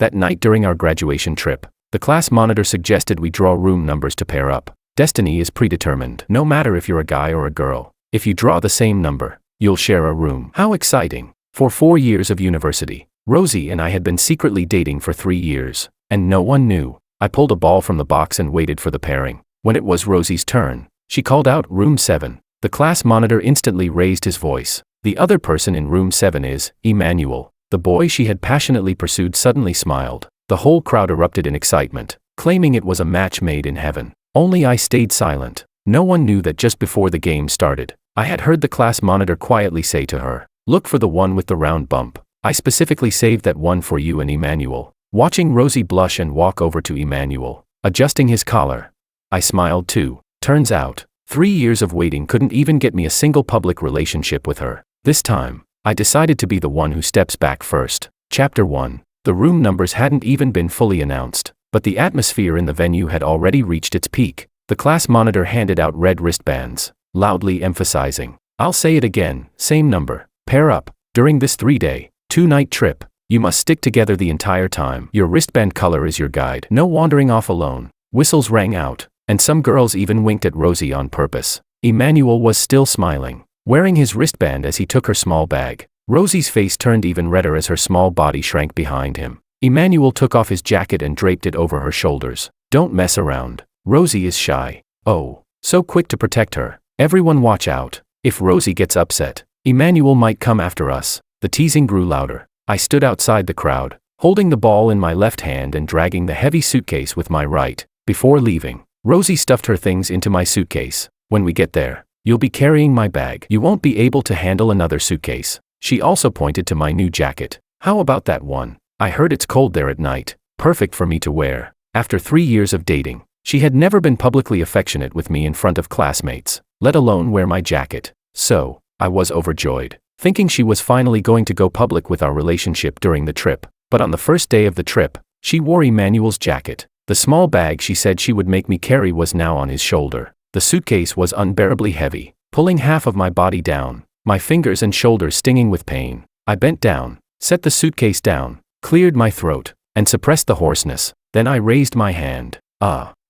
That night during our graduation trip, the class monitor suggested we draw room numbers to pair up. Destiny is predetermined. No matter if you're a guy or a girl, if you draw the same number, you'll share a room. How exciting! For 4 years of university, Rosie and I had been secretly dating for 3 years, and no one knew. I pulled a ball from the box and waited for the pairing. When it was Rosie's turn, she called out, "Room 7. The class monitor instantly raised his voice. The other person in room 7 is Emmanuel. The boy she had passionately pursued suddenly smiled. The whole crowd erupted in excitement, claiming it was a match made in heaven. Only I stayed silent. No one knew that just before the game started, I had heard the class monitor quietly say to her, "Look for the one with the round bump. I specifically saved that one for you and Emmanuel." Watching Rosie blush and walk over to Emmanuel, adjusting his collar, I smiled too. Turns out, 3 years of waiting couldn't even get me a single public relationship with her. This time, I decided to be the one who steps back first. Chapter 1. The room numbers hadn't even been fully announced, but the atmosphere in the venue had already reached its peak. The class monitor handed out red wristbands, loudly emphasizing, "I'll say it again, same number, pair up. During this 3-day, 2-night trip, you must stick together the entire time. Your wristband color is your guide. No wandering off alone." Whistles rang out, and some girls even winked at Rosie on purpose. Emmanuel was still smiling, wearing his wristband as he took her small bag. Rosie's face turned even redder as her small body shrank behind him. Emmanuel took off his jacket and draped it over her shoulders. "Don't mess around. Rosie is shy." "Oh, so quick to protect her. Everyone watch out. If Rosie gets upset, Emmanuel might come after us." The teasing grew louder. I stood outside the crowd, holding the ball in my left hand and dragging the heavy suitcase with my right. Before leaving, Rosie stuffed her things into my suitcase. "When we get there, you'll be carrying my bag. You won't be able to handle another suitcase." She also pointed to my new jacket. "How about that one? I heard it's cold there at night. Perfect for me to wear." After 3 years of dating, she had never been publicly affectionate with me in front of classmates, let alone wear my jacket. So, I was overjoyed, thinking she was finally going to go public with our relationship during the trip. But on the first day of the trip, she wore Emmanuel's jacket. The small bag she said she would make me carry was now on his shoulder. The suitcase was unbearably heavy, pulling half of my body down, my fingers and shoulders stinging with pain. I bent down, set the suitcase down, cleared my throat, and suppressed the hoarseness. Then I raised my hand.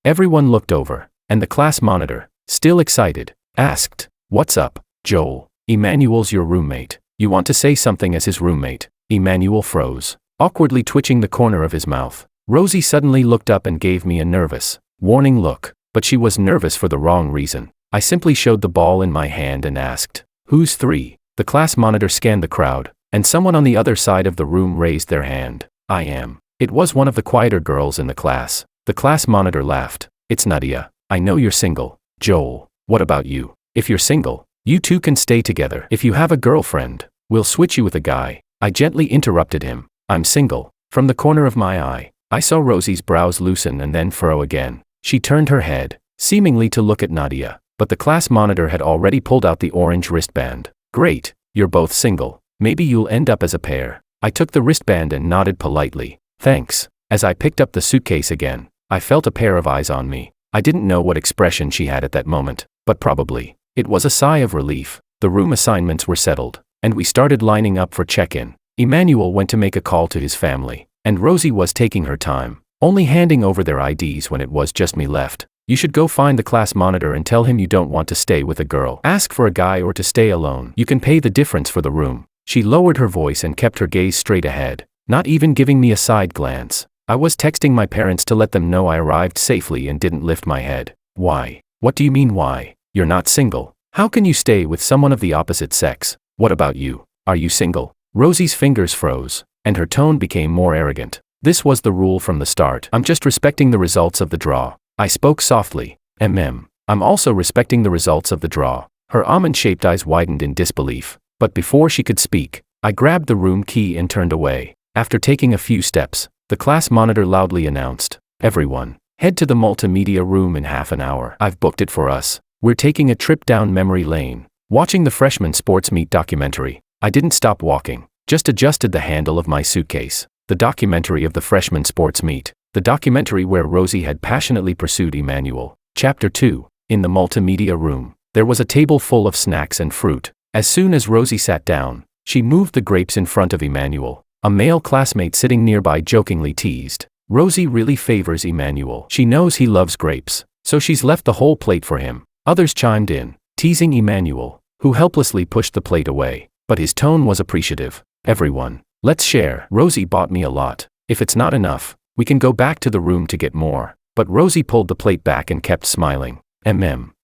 Everyone looked over, and the class monitor, still excited, asked, "What's up, Joel? Emmanuel's your roommate. You want to say something as his roommate?" Emmanuel froze, awkwardly twitching the corner of his mouth. Rosie suddenly looked up and gave me a nervous, warning look, but she was nervous for the wrong reason. I simply showed the ball in my hand and asked, "Who's 3? The class monitor scanned the crowd, and someone on the other side of the room raised their hand. "I am." It was one of the quieter girls in the class. The class monitor laughed. "It's Nadia. I know you're single, Joel. What about you? If you're single, you two can stay together. If you have a girlfriend, we'll switch you with a guy." I gently interrupted him. "I'm single." From the corner of my eye, I saw Rosie's brows loosen and then furrow again. She turned her head, seemingly to look at Nadia, but the class monitor had already pulled out the orange wristband. "Great, you're both single. Maybe you'll end up as a pair." I took the wristband and nodded politely. "Thanks." As I picked up the suitcase again, I felt a pair of eyes on me. I didn't know what expression she had at that moment, but probably, it was a sigh of relief. The room assignments were settled, and we started lining up for check-in. Emmanuel went to make a call to his family, and Rosie was taking her time, only handing over their IDs when it was just me left. "You should go find the class monitor and tell him you don't want to stay with a girl. Ask for a guy or to stay alone. You can pay the difference for the room." She lowered her voice and kept her gaze straight ahead, not even giving me a side glance. I was texting my parents to let them know I arrived safely and didn't lift my head. "Why? What do you mean why? You're not single. How can you stay with someone of the opposite sex? What about you? Are you single?" Rosie's fingers froze, and her tone became more arrogant. This was the rule from the start. "I'm just respecting the results of the draw." I spoke softly. I'm also respecting the results of the draw." Her almond-shaped eyes widened in disbelief, but before she could speak, I grabbed the room key and turned away. After taking a few steps, the class monitor loudly announced, "Everyone, head to the multimedia room in half an hour. I've booked it for us. We're taking a trip down memory lane." Watching the freshman sports meet documentary, I didn't stop walking, just adjusted the handle of my suitcase. The documentary of the freshman sports meet. The documentary where Rosie had passionately pursued Emmanuel. Chapter 2. In the multimedia room, there was a table full of snacks and fruit. As soon as Rosie sat down, she moved the grapes in front of Emmanuel. A male classmate sitting nearby jokingly teased, "Rosie really favors Emmanuel. She knows he loves grapes, so she's left the whole plate for him." Others chimed in, teasing Emmanuel, who helplessly pushed the plate away, but his tone was appreciative. "Everyone, let's share. Rosie bought me a lot. If it's not enough, we can go back to the room to get more." But Rosie pulled the plate back and kept smiling.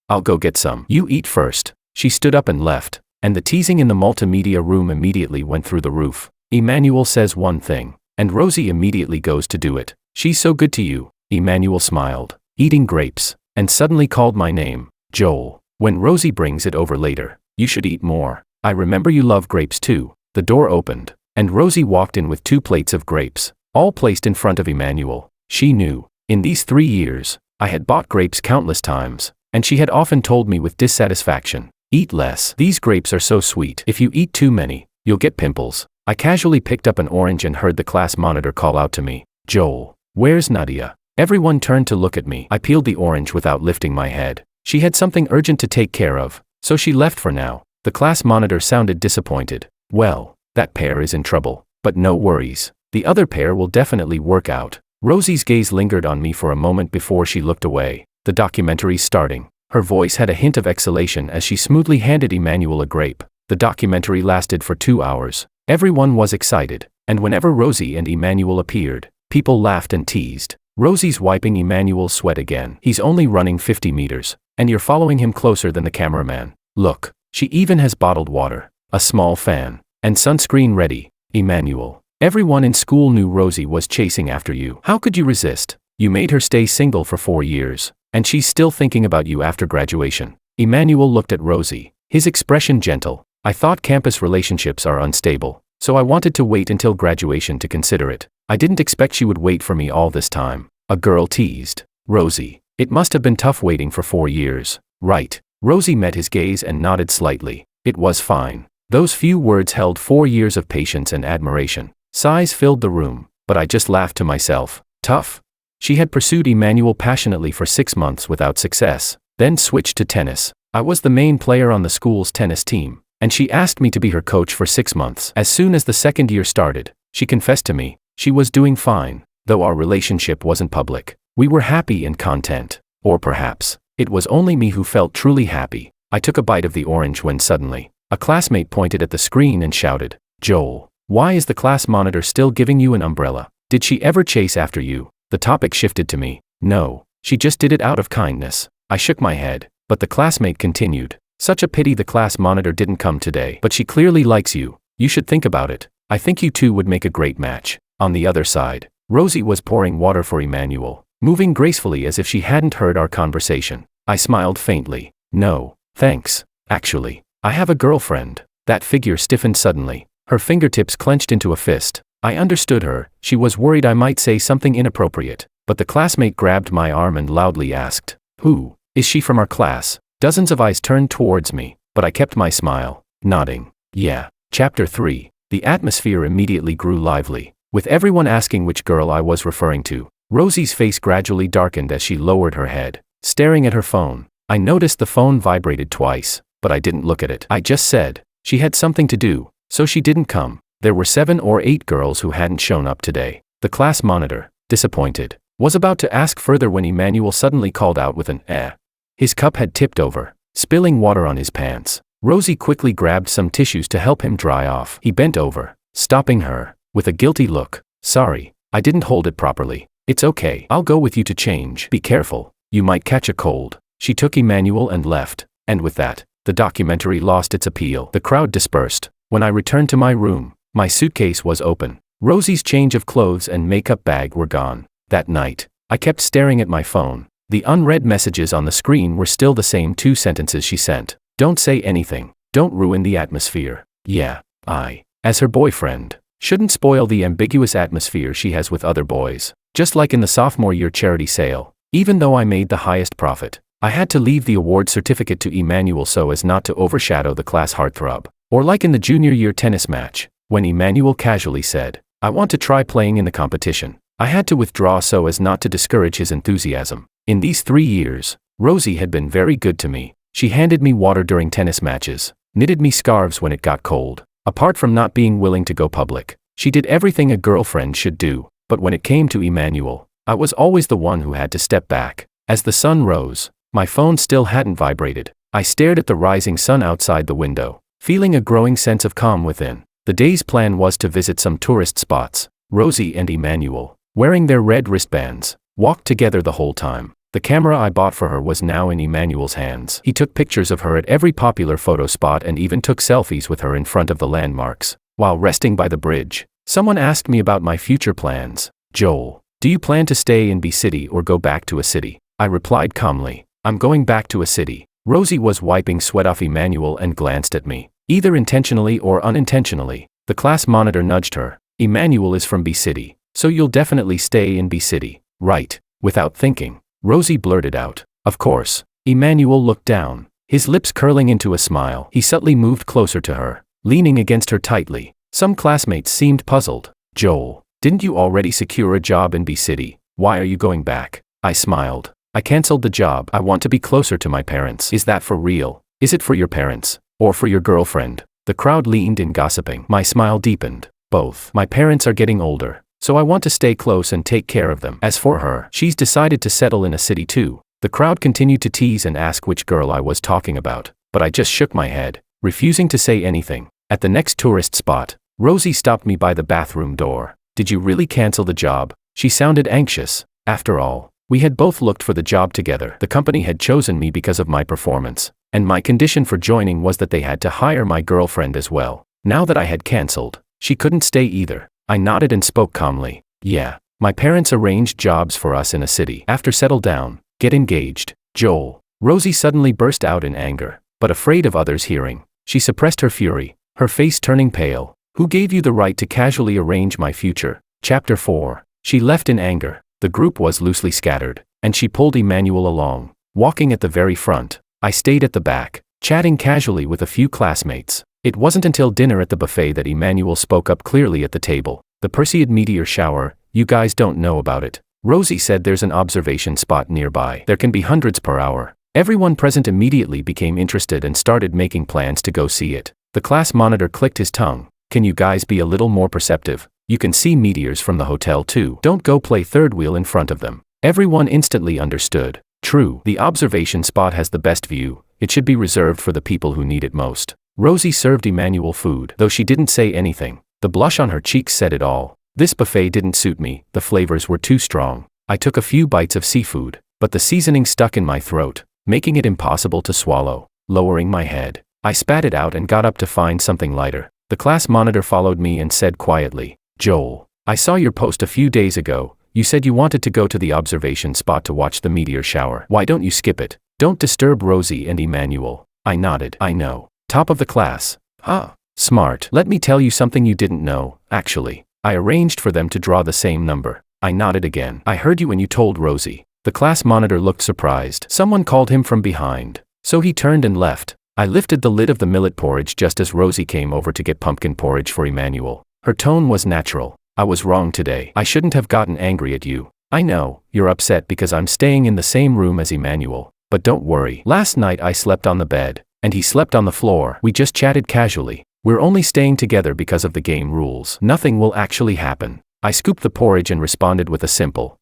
I'll go get some. You eat first." She stood up and left, and the teasing in the multimedia room immediately went through the roof. Emmanuel says one thing, and Rosie immediately goes to do it. "She's so good to you." Emmanuel smiled, eating grapes, and suddenly called my name, "Joel. When Rosie brings it over later, you should eat more. I remember you love grapes too." The door opened, and Rosie walked in with 2 plates of grapes, all placed in front of Emmanuel. She knew, in these 3 years, I had bought grapes countless times, and she had often told me with dissatisfaction, "Eat less. These grapes are so sweet. If you eat too many, you'll get pimples." I casually picked up an orange and heard the class monitor call out to me, "Joel, where's Nadia?" Everyone turned to look at me. I peeled the orange without lifting my head. She had something urgent to take care of, so she left for now. The class monitor sounded disappointed. "Well, that pair is in trouble, but no worries. The other pair will definitely work out." Rosie's gaze lingered on me for a moment before she looked away. "The documentary's starting." Her voice had a hint of exhalation as she smoothly handed Emmanuel a grape. The documentary lasted for 2 hours. Everyone was excited, and whenever Rosie and Emmanuel appeared, people laughed and teased. Rosie's wiping Emmanuel's sweat again. "He's only running 50 meters, and you're following him closer than the cameraman. Look, she even has bottled water, a small fan, and sunscreen ready." Emmanuel, "Everyone in school knew Rosie was chasing after you. How could you resist? You made her stay single for 4 years, and she's still thinking about you after graduation." Emmanuel looked at Rosie, his expression gentle. "I thought campus relationships are unstable, so I wanted to wait until graduation to consider it. I didn't expect she would wait for me all this time." A girl teased, "Rosie, it must have been tough waiting for 4 years, right?" Rosie met his gaze and nodded slightly. "It was fine." Those few words held 4 years of patience and admiration. Sighs filled the room, but I just laughed to myself. Tough? She had pursued Emmanuel passionately for 6 months without success, then switched to tennis. I was the main player on the school's tennis team, and she asked me to be her coach for 6 months. As soon as the second year started, she confessed to me, she was doing fine, though our relationship wasn't public. We were happy and content. Or perhaps, it was only me who felt truly happy. I took a bite of the orange when suddenly, a classmate pointed at the screen and shouted, "Joel, why is the class monitor still giving you an umbrella? Did she ever chase after you?" The topic shifted to me. "No, she just did it out of kindness." I shook my head, but the classmate continued, "Such a pity the class monitor didn't come today. But she clearly likes you. You should think about it. I think you two would make a great match." On the other side, Rosie was pouring water for Emmanuel, moving gracefully as if she hadn't heard our conversation. I smiled faintly. "No, thanks. Actually, I have a girlfriend." That figure stiffened suddenly. Her fingertips clenched into a fist. I understood her. She was worried I might say something inappropriate, but the classmate grabbed my arm and loudly asked, "Who? Is she from our class?" Dozens of eyes turned towards me, but I kept my smile, nodding. "Yeah." Chapter 3. The atmosphere immediately grew lively, with everyone asking which girl I was referring to. Rosie's face gradually darkened as she lowered her head, staring at her phone. I noticed the phone vibrated twice, but I didn't look at it. I just said, she had something to do, so she didn't come. There were 7 or 8 girls who hadn't shown up today. The class monitor, disappointed, was about to ask further when Emmanuel suddenly called out with an "eh." His cup had tipped over, spilling water on his pants. Rosie quickly grabbed some tissues to help him dry off. He bent over, stopping her, with a guilty look. "Sorry, I didn't hold it properly." "It's okay. I'll go with you to change. Be careful, you might catch a cold." She took Emmanuel and left, and with that, the documentary lost its appeal. The crowd dispersed. When I returned to my room, my suitcase was open. Rosie's change of clothes and makeup bag were gone. That night, I kept staring at my phone. The unread messages on the screen were still the same 2 sentences she sent. "Don't say anything. Don't ruin the atmosphere." Yeah, I, as her boyfriend, shouldn't spoil the ambiguous atmosphere she has with other boys. Just like in the sophomore year charity sale, even though I made the highest profit, I had to leave the award certificate to Emmanuel so as not to overshadow the class heartthrob. Or like in the junior year tennis match, when Emmanuel casually said, "I want to try playing in the competition," I had to withdraw so as not to discourage his enthusiasm. In these 3 years, Rosie had been very good to me. She handed me water during tennis matches, knitted me scarves when it got cold. Apart from not being willing to go public, She did everything a girlfriend should do, but when it came to Emmanuel, I was always the one who had to step back. As the sun rose, my phone still hadn't vibrated. I stared at the rising sun outside the window, feeling a growing sense of calm within. The day's plan was to visit some tourist spots. Rosie and Emmanuel, wearing their red wristbands, walked together the whole time. The camera I bought for her was now in Emmanuel's hands. He took pictures of her at every popular photo spot and even took selfies with her in front of the landmarks. While resting by the bridge, someone asked me about my future plans. "Joel, do you plan to stay in B City or go back to a city?" I replied calmly, "I'm going back to a city." Rosie was wiping sweat off Emmanuel and glanced at me, either intentionally or unintentionally. The class monitor nudged her. "Emmanuel is from B City, so you'll definitely stay in B City, right?" Without thinking, Rosie blurted out, "Of course." Emmanuel looked down, his lips curling into a smile. He subtly moved closer to her, leaning against her tightly. Some classmates seemed puzzled. "Joel, didn't you already secure a job in B City? Why are you going back?" I smiled. "I canceled the job. I want to be closer to my parents." "Is that for real? Is it for your parents? Or for your girlfriend?" The crowd leaned in gossiping. My smile deepened. "Both. My parents are getting older, so I want to stay close and take care of them. As for her, she's decided to settle in a city too." The crowd continued to tease and ask which girl I was talking about, but I just shook my head, refusing to say anything. At the next tourist spot, Rosie stopped me by the bathroom door. "Did you really cancel the job?" She sounded anxious. After all, we had both looked for the job together. The company had chosen me because of my performance, and my condition for joining was that they had to hire my girlfriend as well. Now that I had canceled, she couldn't stay either. I nodded and spoke calmly. "Yeah, my parents arranged jobs for us in a city. After settle down, get engaged." "Joel." Rosie suddenly burst out in anger, but afraid of others hearing, she suppressed her fury, her face turning pale. "Who gave you the right to casually arrange my future?" Chapter 4. She left in anger. The group was loosely scattered, and she pulled Emmanuel along, walking at the very front. I stayed at the back, chatting casually with a few classmates. It wasn't until dinner at the buffet that Emmanuel spoke up clearly at the table. "The Perseid meteor shower, you guys don't know about it." Rosie said there's an observation spot nearby. There can be hundreds per hour. Everyone present immediately became interested and started making plans to go see it. The class monitor clicked his tongue. "Can you guys be a little more perceptive? You can see meteors from the hotel too. Don't go play third wheel in front of them." Everyone instantly understood. True, the observation spot has the best view. It should be reserved for the people who need it most. Rosie served Emmanuel food, though she didn't say anything. The blush on her cheeks said it all. This buffet didn't suit me. The flavors were too strong. I took a few bites of seafood, but the seasoning stuck in my throat, making it impossible to swallow. Lowering my head, I spat it out and got up to find something lighter. The class monitor followed me and said quietly, "Joel, I saw your post a few days ago. You said you wanted to go to the observation spot to watch the meteor shower. Why don't you skip it? Don't disturb Rosie and Emmanuel." I nodded. "I know. Top of the class." "Ah, smart. Let me tell you something you didn't know, actually. I arranged for them to draw the same number." I nodded again. "I heard you when you told Rosie." The class monitor looked surprised. Someone called him from behind, so he turned and left. I lifted the lid of the millet porridge just as Rosie came over to get pumpkin porridge for Emmanuel. Her tone was natural. "I was wrong today. I shouldn't have gotten angry at you. I know, you're upset because I'm staying in the same room as Emmanuel. But don't worry. Last night I slept on the bed, and he slept on the floor. We just chatted casually. We're only staying together because of the game rules. Nothing will actually happen." I scooped the porridge and responded with a simple,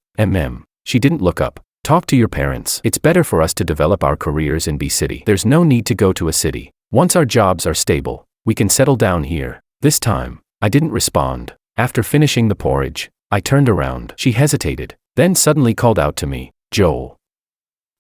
She didn't look up. "Talk to your parents. It's better for us to develop our careers in B City. There's no need to go to a city. Once our jobs are stable, we can settle down here." This time, I didn't respond. After finishing the porridge, I turned around. She hesitated, then suddenly called out to me, "Joel.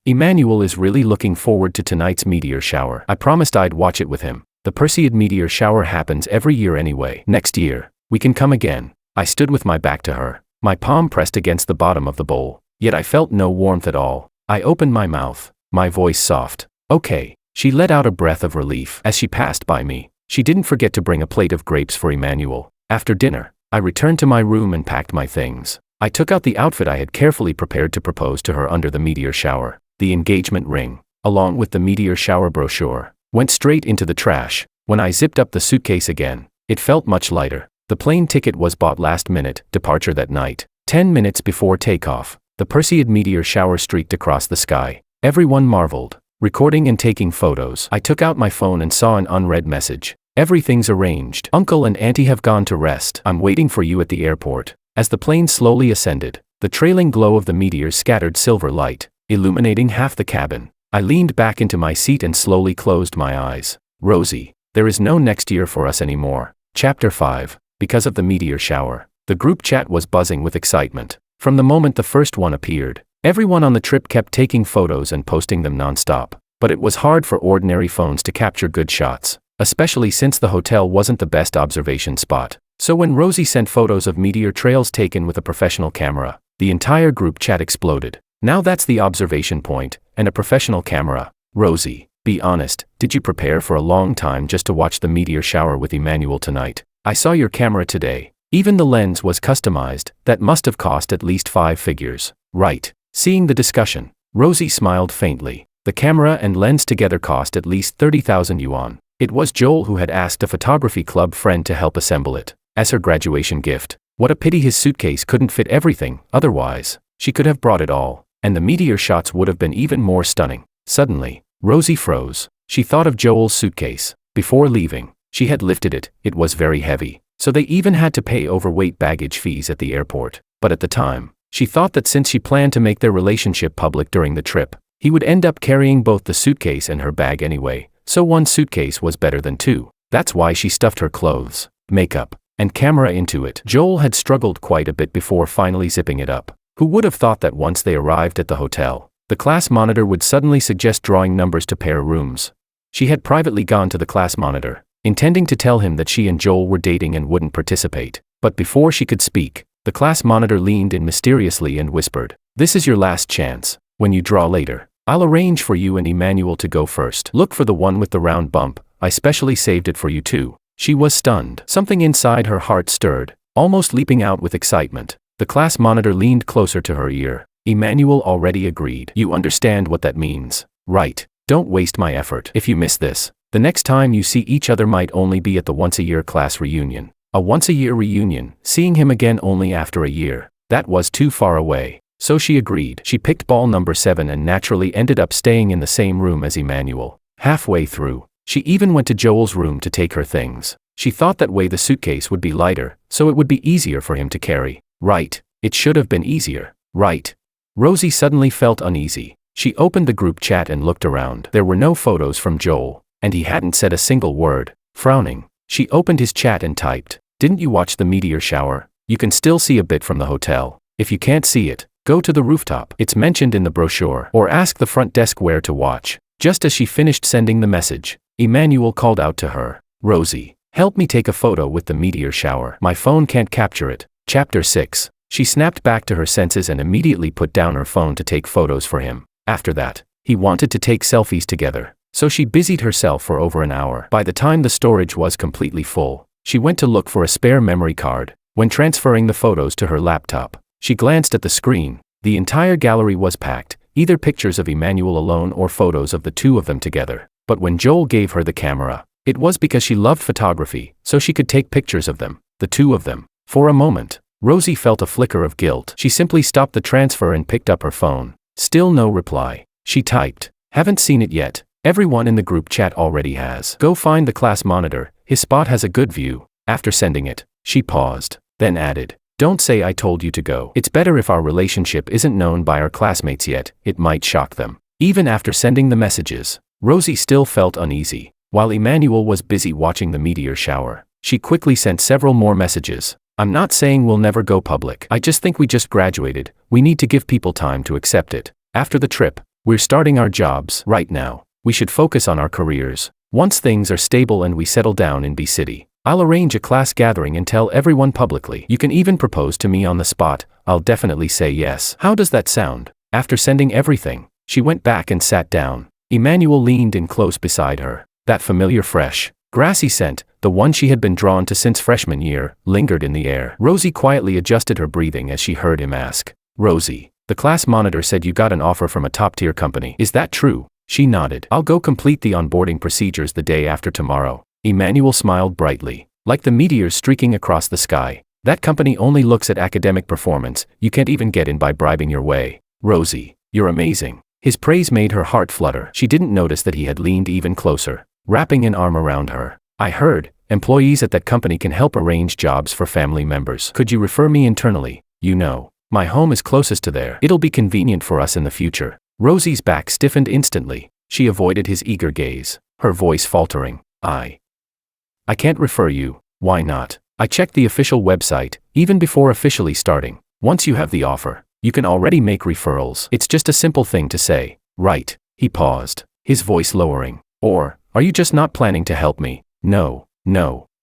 Emmanuel is really looking forward to tonight's meteor shower. I promised I'd watch it with him. The Perseid meteor shower happens every year anyway. Next year, we can come again." I stood with my back to her, my palm pressed against the bottom of the bowl, yet I felt no warmth at all. I opened my mouth, my voice soft. "Okay." She let out a breath of relief. As she passed by me, she didn't forget to bring a plate of grapes for Emmanuel. After dinner, I returned to my room and packed my things. I took out the outfit I had carefully prepared to propose to her under the meteor shower. The engagement ring, along with the meteor shower brochure, went straight into the trash. When I zipped up the suitcase again, it felt much lighter. The plane ticket was bought last minute, departure that night. 10 minutes before takeoff, the Perseid meteor shower streaked across the sky. Everyone marveled, recording and taking photos. I took out my phone and saw an unread message. Everything's arranged. Uncle and Auntie have gone to rest. I'm waiting for you at the airport. As the plane slowly ascended, the trailing glow of the meteors scattered silver light, illuminating half the cabin. I leaned back into my seat and slowly closed my eyes. Rosie, there is no next year for us anymore. Chapter 5. Because of the meteor shower. The group chat was buzzing with excitement. From the moment the first one appeared, everyone on the trip kept taking photos and posting them non-stop. But it was hard for ordinary phones to capture good shots, especially since the hotel wasn't the best observation spot. So when Rosie sent photos of meteor trails taken with a professional camera, the entire group chat exploded. Now that's the observation point, and a professional camera. Rosie, be honest, did you prepare for a long time just to watch the meteor shower with Emmanuel tonight? I saw your camera today. Even the lens was customized. That must have cost at least 5 figures. Right. Seeing the discussion, Rosie smiled faintly. The camera and lens together cost at least 30,000 yuan. It was Joel who had asked a photography club friend to help assemble it, as her graduation gift. What a pity his suitcase couldn't fit everything, otherwise, she could have brought it all, and the meteor shots would have been even more stunning. Suddenly, Rosie froze. She thought of Joel's suitcase. Before leaving, she had lifted it. It was very heavy, so they even had to pay overweight baggage fees at the airport. But at the time, she thought that since she planned to make their relationship public during the trip, he would end up carrying both the suitcase and her bag anyway, so one suitcase was better than two. That's why she stuffed her clothes, makeup, and camera into it. Joel had struggled quite a bit before finally zipping it up. Who would have thought that once they arrived at the hotel, the class monitor would suddenly suggest drawing numbers to pair rooms? She had privately gone to the class monitor, intending to tell him that she and Joel were dating and wouldn't participate. But before she could speak, the class monitor leaned in mysteriously and whispered, "This is your last chance. When you draw later, I'll arrange for you and Emmanuel to go first. Look for the one with the round bump. I specially saved it for you too." She was stunned. Something inside her heart stirred, almost leaping out with excitement. The class monitor leaned closer to her ear. Emmanuel already agreed. "You understand what that means, right? Don't waste my effort. If you miss this, the next time you see each other might only be at the once-a-year class reunion." A once-a-year reunion, seeing him again only after a year. That was too far away. So she agreed. She picked ball number 7 and naturally ended up staying in the same room as Emmanuel. Halfway through, she even went to Joel's room to take her things. She thought that way the suitcase would be lighter, so it would be easier for him to carry. Right. It should have been easier. Right. Rosie suddenly felt uneasy. She opened the group chat and looked around. There were no photos from Joel, and he hadn't said a single word. Frowning, she opened his chat and typed, "Didn't you watch the meteor shower? You can still see a bit from the hotel. If you can't see it, go to the rooftop. It's mentioned in the brochure. Or ask the front desk where to watch." Just as she finished sending the message, Emmanuel called out to her, "Rosie, help me take a photo with the meteor shower. My phone can't capture it." Chapter 6. She snapped back to her senses and immediately put down her phone to take photos for him. After that, he wanted to take selfies together, so she busied herself for over an hour. By the time the storage was completely full, she went to look for a spare memory card. When transferring the photos to her laptop, she glanced at the screen. The entire gallery was packed, either pictures of Emmanuel alone or photos of the two of them together. But when Joel gave her the camera, it was because she loved photography, so she could take pictures of them, the two of them. For a moment, Rosie felt a flicker of guilt. She simply stopped the transfer and picked up her phone. Still no reply. She typed, "Haven't seen it yet. Everyone in the group chat already has. Go find the class monitor. His spot has a good view." After sending it, she paused, then added, "Don't say I told you to go. It's better if our relationship isn't known by our classmates yet. It might shock them." Even after sending the messages, Rosie still felt uneasy. While Emmanuel was busy watching the meteor shower, she quickly sent several more messages. "I'm not saying we'll never go public. I just think we just graduated. We need to give people time to accept it. After the trip, we're starting our jobs. Right now, we should focus on our careers. Once things are stable and we settle down in B City, I'll arrange a class gathering and tell everyone publicly. You can even propose to me on the spot. I'll definitely say yes. How does that sound?" After sending everything, she went back and sat down. Emmanuel leaned in close beside her. That familiar fresh, grassy scent, the one she had been drawn to since freshman year, lingered in the air. Rosie quietly adjusted her breathing as she heard him ask, "Rosie, the class monitor said you got an offer from a top-tier company. Is that true?" She nodded. "I'll go complete the onboarding procedures the day after tomorrow." Emmanuel smiled brightly. Like the meteors streaking across the sky, that company only looks at academic performance. You can't even get in by bribing your way. "Rosie, you're amazing." His praise made her heart flutter. She didn't notice that he had leaned even closer, wrapping an arm around her. I heard, employees at that company can help arrange jobs for family members. Could you refer me internally? You know, my home is closest to there. It'll be convenient for us in the future. Rosie's back stiffened instantly. She avoided his eager gaze, her voice faltering. I can't refer you. Why not? I checked the official website, even before officially starting. Once you have the offer, you can already make referrals. It's just a simple thing to say, right? He paused, his voice lowering. Or, are you just not planning to help me? No.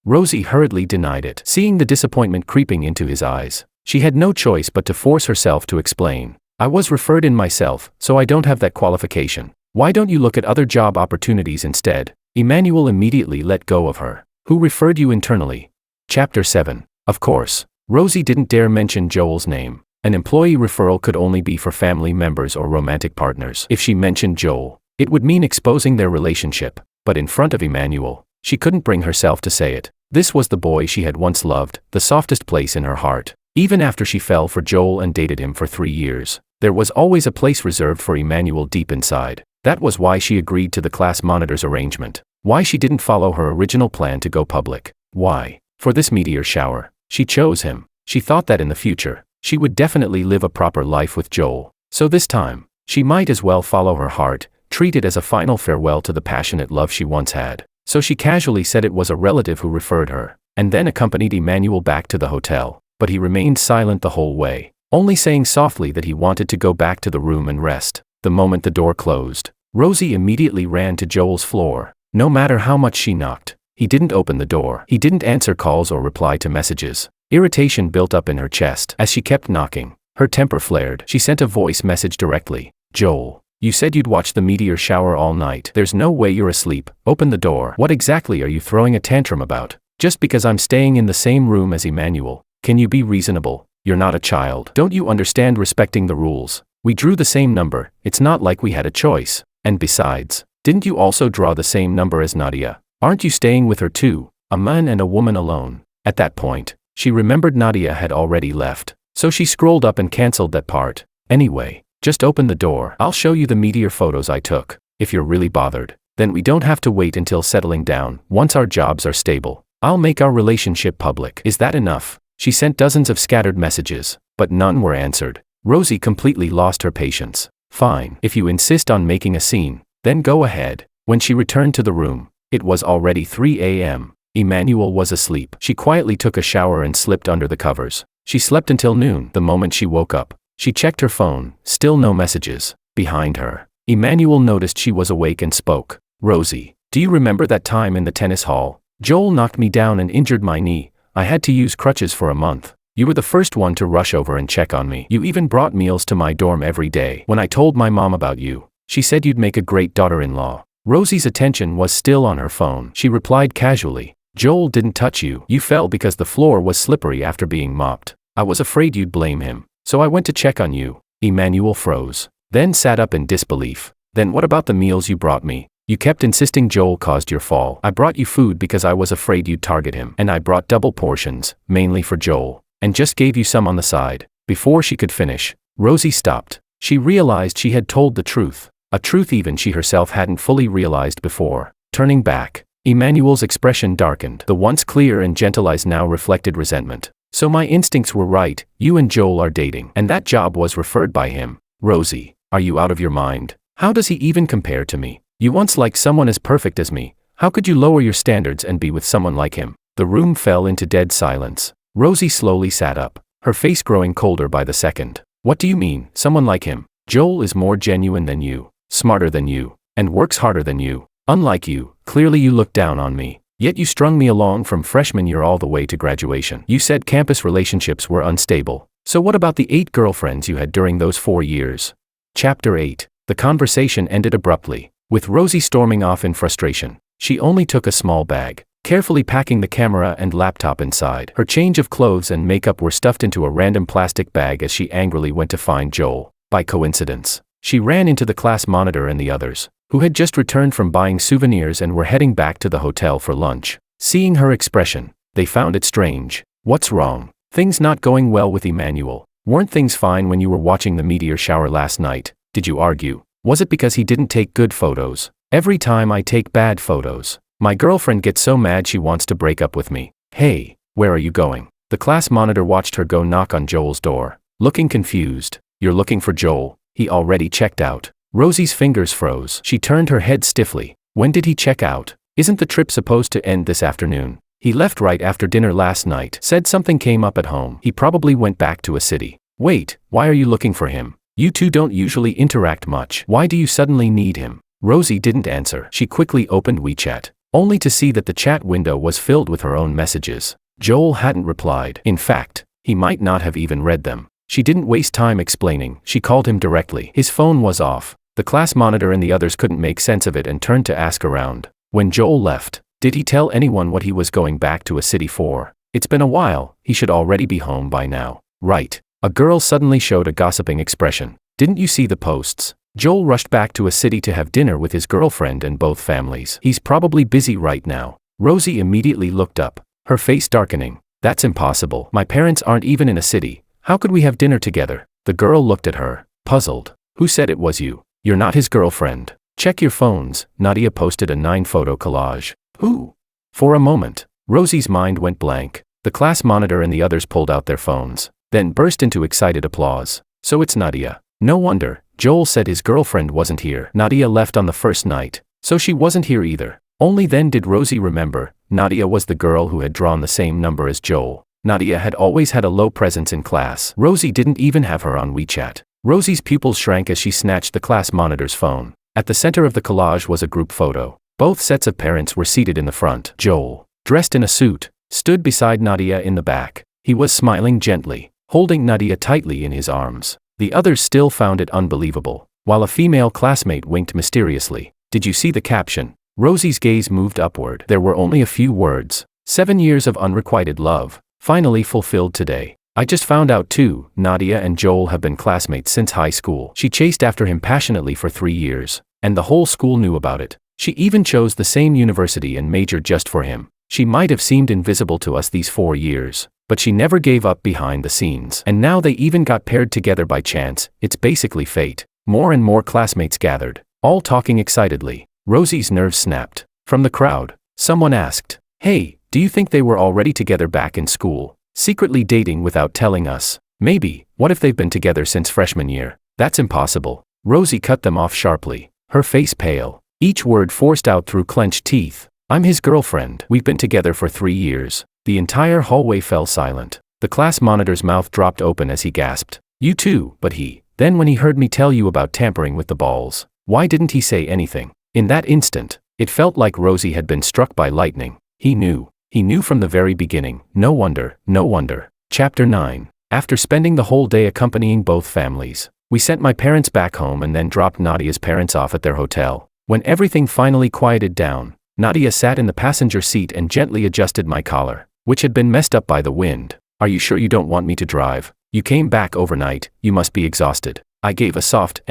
Rosie hurriedly denied it, seeing the disappointment creeping into his eyes. She had no choice but to force herself to explain. I was referred in myself, so I don't have that qualification. Why don't you look at other job opportunities instead? Emmanuel immediately let go of her. Who referred you internally? Chapter 7. Of course, Rosie didn't dare mention Joel's name. An employee referral could only be for family members or romantic partners. If she mentioned Joel, it would mean exposing their relationship. But in front of Emmanuel, she couldn't bring herself to say it. This was the boy she had once loved, the softest place in her heart. Even after she fell for Joel and dated him for 3 years, there was always a place reserved for Emmanuel deep inside. That was why she agreed to the class monitor's arrangement. Why she didn't follow her original plan to go public. Why, for this meteor shower, she chose him. She thought that in the future, she would definitely live a proper life with Joel. So this time, she might as well follow her heart, treat it as a final farewell to the passionate love she once had. So she casually said it was a relative who referred her, and then accompanied Emmanuel back to the hotel. But he remained silent the whole way, only saying softly that he wanted to go back to the room and rest. The moment the door closed, Rosie immediately ran to Joel's floor. No matter how much she knocked, he didn't open the door. He didn't answer calls or reply to messages. Irritation built up in her chest. As she kept knocking, her temper flared. She sent a voice message directly. Joel, you said you'd watch the meteor shower all night. There's no way you're asleep. Open the door. What exactly are you throwing a tantrum about? Just because I'm staying in the same room as Emmanuel. Can you be reasonable? You're not a child. Don't you understand respecting the rules? We drew the same number. It's not like we had a choice. And besides, didn't you also draw the same number as Nadia? Aren't you staying with her too? A man and a woman alone. At that point, she remembered Nadia had already left. So she scrolled up and cancelled that part. Anyway, just open the door. I'll show you the meteor photos I took. If you're really bothered, then we don't have to wait until settling down. Once our jobs are stable, I'll make our relationship public. Is that enough? She sent dozens of scattered messages, but none were answered. Rosie completely lost her patience. Fine, if you insist on making a scene, then go ahead. When she returned to the room, it was already 3 a.m. Emmanuel was asleep. She quietly took a shower and slipped under the covers. She slept until noon. The moment she woke up, she checked her phone. Still no messages. Behind her, Emmanuel noticed she was awake and spoke. Rosie, do you remember that time in the tennis hall? Joel knocked me down and injured my knee. I had to use crutches for a month. You were the first one to rush over and check on me. You even brought meals to my dorm every day. When I told my mom about you, she said you'd make a great daughter-in-law. Rosie's attention was still on her phone. She replied casually, Joel didn't touch you. You fell because the floor was slippery after being mopped. I was afraid you'd blame him, so I went to check on you. Emmanuel froze, then sat up in disbelief. Then what about the meals you brought me? You kept insisting Joel caused your fall. I brought you food because I was afraid you'd target him. And I brought double portions, mainly for Joel, and just gave you some on the side. Before she could finish, Rosie stopped. She realized she had told the truth, a truth even she herself hadn't fully realized before. Turning back, Emmanuel's expression darkened. The once clear and gentle eyes now reflected resentment. So my instincts were right, you and Joel are dating, and that job was referred by him. Rosie, are you out of your mind? How does he even compare to me? You once liked someone as perfect as me. How could you lower your standards and be with someone like him? The room fell into dead silence. Rosie slowly sat up, her face growing colder by the second. What do you mean, someone like him? Joel is more genuine than you, smarter than you, and works harder than you. Unlike you, clearly you look down on me. Yet you strung me along from freshman year all the way to graduation. You said campus relationships were unstable. So what about the 8 girlfriends you had during those 4 years? Chapter 8. The conversation ended abruptly, with Rosie storming off in frustration. She only took a small bag, carefully packing the camera and laptop inside. Her change of clothes and makeup were stuffed into a random plastic bag as she angrily went to find Joel. By coincidence, she ran into the class monitor and the others, who had just returned from buying souvenirs and were heading back to the hotel for lunch. Seeing her expression, they found it strange. What's wrong? Things not going well with Emmanuel. Weren't things fine when you were watching the meteor shower last night? Did you argue? Was it because he didn't take good photos? Every time I take bad photos, My girlfriend gets so mad she wants to break up with me. Hey, where are you going? The class monitor watched her go knock on Joel's door, looking confused. You're looking for Joel? He already checked out. Rosie's fingers froze. She turned her head stiffly. When did he check out? Isn't the trip supposed to end this afternoon? He left right after dinner last night. Said something came up at home. He probably went back to a city. Wait, why are you looking for him? You two don't usually interact much. Why do you suddenly need him? Rosie didn't answer. She quickly opened WeChat, only to see that the chat window was filled with her own messages. Joel hadn't replied. In fact, he might not have even read them. She didn't waste time explaining. She called him directly. His phone was off. The class monitor and the others couldn't make sense of it and turned to ask around. When Joel left, did he tell anyone what he was going back to a city for? It's been a while. He should already be home by now. Right. A girl suddenly showed a gossiping expression. Didn't you see the posts? Joel rushed back to a city to have dinner with his girlfriend and both families. He's probably busy right now. Rosie immediately looked up, her face darkening. That's impossible. My parents aren't even in a city. How could we have dinner together? The girl looked at her, puzzled. Who said it was you? You're not his girlfriend. Check your phones. Nadia posted a 9-photo collage. Who? For a moment, Rosie's mind went blank. The class monitor and the others pulled out their phones, then burst into excited applause. So it's Nadia. No wonder. Joel said his girlfriend wasn't here. Nadia left on the first night, so she wasn't here either. Only then did Rosie remember. Nadia was the girl who had drawn the same number as Joel. Nadia had always had a low presence in class. Rosie didn't even have her on WeChat. Rosie's pupils shrank as she snatched the class monitor's phone. At the center of the collage was a group photo. Both sets of parents were seated in the front. Joel, dressed in a suit, stood beside Nadia in the back. He was smiling gently, holding Nadia tightly in his arms. The others still found it unbelievable, while a female classmate winked mysteriously. Did you see the caption? Rosie's gaze moved upward. There were only a few words. 7 years of unrequited love, finally fulfilled today. I just found out too, Nadia and Joel have been classmates since high school. She chased after him passionately for 3 years, and the whole school knew about it. She even chose the same university and major just for him. She might have seemed invisible to us these 4 years, but she never gave up behind the scenes. And now they even got paired together by chance. It's basically fate. More and more classmates gathered, all talking excitedly. Rosie's nerves snapped. From the crowd, someone asked, "Hey, do you think they were already together back in school? Secretly dating without telling us? Maybe. What if they've been together since freshman year? That's impossible." Rosie cut them off sharply, her face pale, each word forced out through clenched teeth. "I'm his girlfriend. We've been together for 3 years. The entire hallway fell silent. The class monitor's mouth dropped open as he gasped. "You too, but he. Then when he heard me tell you about tampering with the balls, why didn't he say anything?" In that instant, it felt like Rosie had been struck by lightning. He knew. He knew from the very beginning. No wonder, no wonder. Chapter 9. After spending the whole day accompanying both families, we sent my parents back home and then dropped Nadia's parents off at their hotel. When everything finally quieted down, Nadia sat in the passenger seat and gently adjusted my collar, which had been messed up by the wind. "Are you sure you don't want me to drive? You came back overnight, you must be exhausted." I gave a soft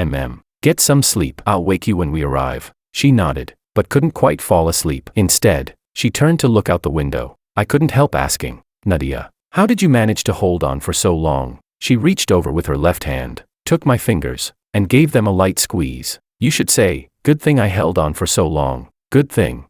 "Get some sleep. I'll wake you when we arrive." She nodded, but couldn't quite fall asleep. Instead, she turned to look out the window. I couldn't help asking, "Nadia, how did you manage to hold on for so long?" She reached over with her left hand, took my fingers, and gave them a light squeeze. "You should say, good thing I held on for so long. Good thing."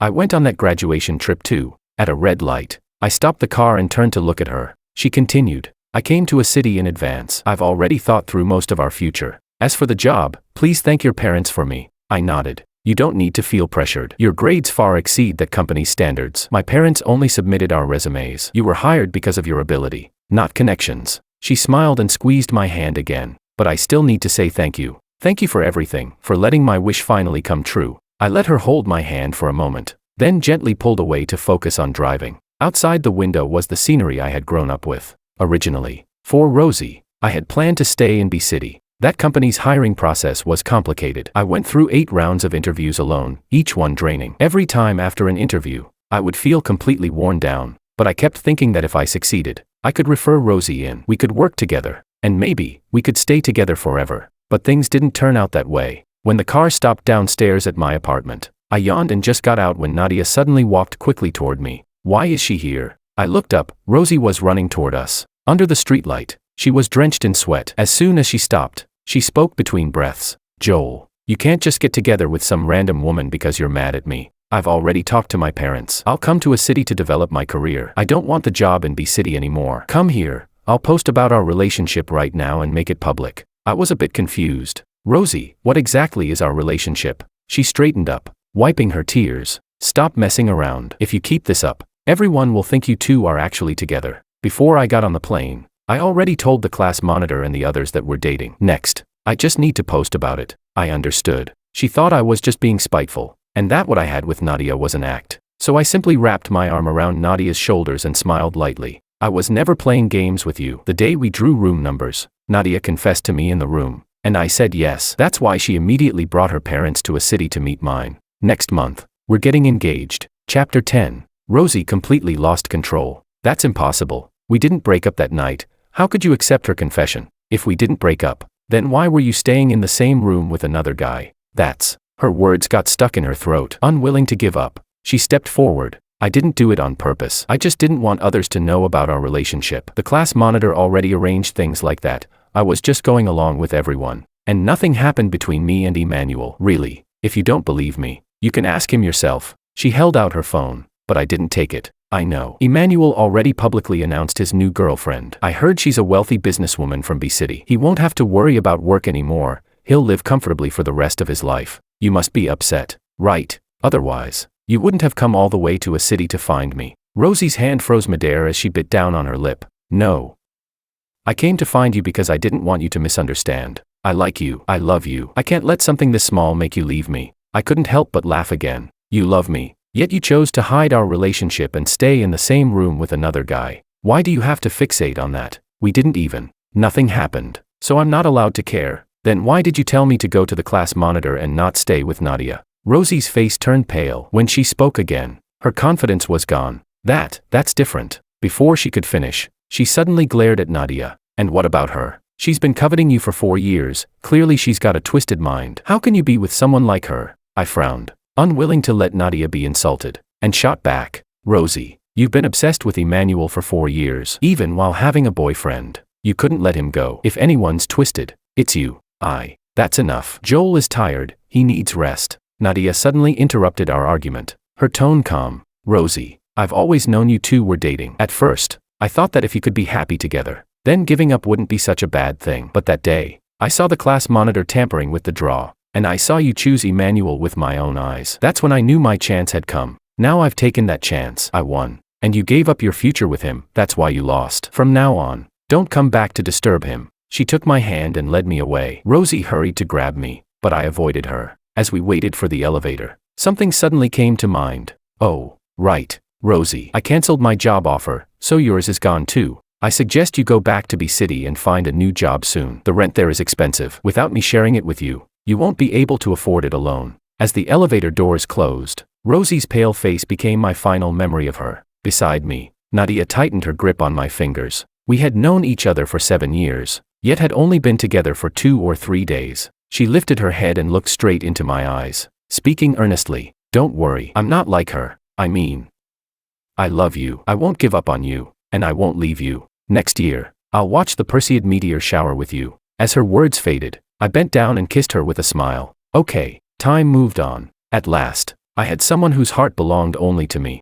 I went on that graduation trip too. At a red light, I stopped the car and turned to look at her. She continued, "I came to a city in advance. I've already thought through most of our future. As for the job, please thank your parents for me." I nodded. "You don't need to feel pressured. Your grades far exceed that company's standards. My parents only submitted our resumes. You were hired because of your ability, not connections." She smiled and squeezed my hand again. "But I still need to say thank you. Thank you for everything, for letting my wish finally come true." I let her hold my hand for a moment, then gently pulled away to focus on driving. Outside the window was the scenery I had grown up with. Originally, for Rosie, I had planned to stay in B City. That company's hiring process was complicated. I went through 8 rounds of interviews alone, each one draining. Every time after an interview, I would feel completely worn down, but I kept thinking that if I succeeded, I could refer Rosie in. We could work together, and maybe, we could stay together forever. But things didn't turn out that way. When the car stopped downstairs at my apartment, I yawned and just got out when Nadia suddenly walked quickly toward me. "Why is she here?" I looked up. Rosie was running toward us. Under the streetlight, she was drenched in sweat. As soon as she stopped, she spoke between breaths. "Joel, you can't just get together with some random woman because you're mad at me. I've already talked to my parents. I'll come to a city to develop my career. I don't want the job in B City anymore. Come here. I'll post about our relationship right now and make it public. I was a bit confused. Rosie, what exactly is our relationship? She straightened up, wiping her tears. Stop messing around. If you keep this up, everyone will think you two are actually together. Before I got on the plane, I already told the class monitor and the others that we're dating. Next, I just need to post about it. I understood. She thought I was just being spiteful, and that what I had with Nadia was an act. So I simply wrapped my arm around Nadia's shoulders and smiled lightly. I was never playing games with you. The day we drew room numbers, Nadia confessed to me in the room, and I said yes. That's why she immediately brought her parents to a city to meet mine. Next month, we're getting engaged. Chapter 10. Rosie completely lost control. That's impossible. We didn't break up that night. How could you accept her confession? If we didn't break up, then why were you staying in the same room with another guy? That's... Her words got stuck in her throat. Unwilling to give up, she stepped forward. I didn't do it on purpose. I just didn't want others to know about our relationship. The class monitor already arranged things like that. I was just going along with everyone. And nothing happened between me and Emmanuel. Really, if you don't believe me, you can ask him yourself. She held out her phone, but I didn't take it. I know. Emmanuel already publicly announced his new girlfriend. I heard she's a wealthy businesswoman from B City. He won't have to worry about work anymore. He'll live comfortably for the rest of his life. You must be upset, right? Otherwise, you wouldn't have come all the way to a city to find me. Rosie's hand froze midair as she bit down on her lip. No. I came to find you because I didn't want you to misunderstand. I like you. I love you. I can't let something this small make you leave me. I couldn't help but laugh again. You love me, yet you chose to hide our relationship and stay in the same room with another guy. Why do you have to fixate on that? We didn't even. Nothing happened. So I'm not allowed to care. Then why did you tell me to go to the class monitor and not stay with Nadia? Rosie's face turned pale. When she spoke again, her confidence was gone. That's different. Before she could finish, she suddenly glared at Nadia. And what about her? She's been coveting you for 4 years. Clearly she's got a twisted mind. How can you be with someone like her? I frowned, unwilling to let Nadia be insulted, and shot back. Rosie, you've been obsessed with Emmanuel for 4 years. Even while having a boyfriend, you couldn't let him go. If anyone's twisted, it's you. That's enough. Joel is tired. He needs rest. Nadia suddenly interrupted our argument, her tone calm. Rosie, I've always known you two were dating. At first, I thought that if you could be happy together, then giving up wouldn't be such a bad thing. But that day, I saw the class monitor tampering with the draw, and I saw you choose Emmanuel with my own eyes. That's when I knew my chance had come. Now I've taken that chance. I won. And you gave up your future with him. That's why you lost. From now on, don't come back to disturb him. She took my hand and led me away. Rosie hurried to grab me, but I avoided her. As we waited for the elevator, something suddenly came to mind. Oh, right, Rosie. I canceled my job offer, so yours is gone too. I suggest you go back to B City and find a new job soon. The rent there is expensive. Without me sharing it with you, you won't be able to afford it alone. As the elevator doors closed, Rosie's pale face became my final memory of her. Beside me, Nadia tightened her grip on my fingers. We had known each other for 7 years, yet had only been together for 2 or 3 days. She lifted her head and looked straight into my eyes, speaking earnestly. Don't worry, I'm not like her. I mean, I love you. I won't give up on you, and I won't leave you. Next year, I'll watch the Perseid meteor shower with you. As her words faded, I bent down and kissed her with a smile. Okay, time moved on. At last, I had someone whose heart belonged only to me.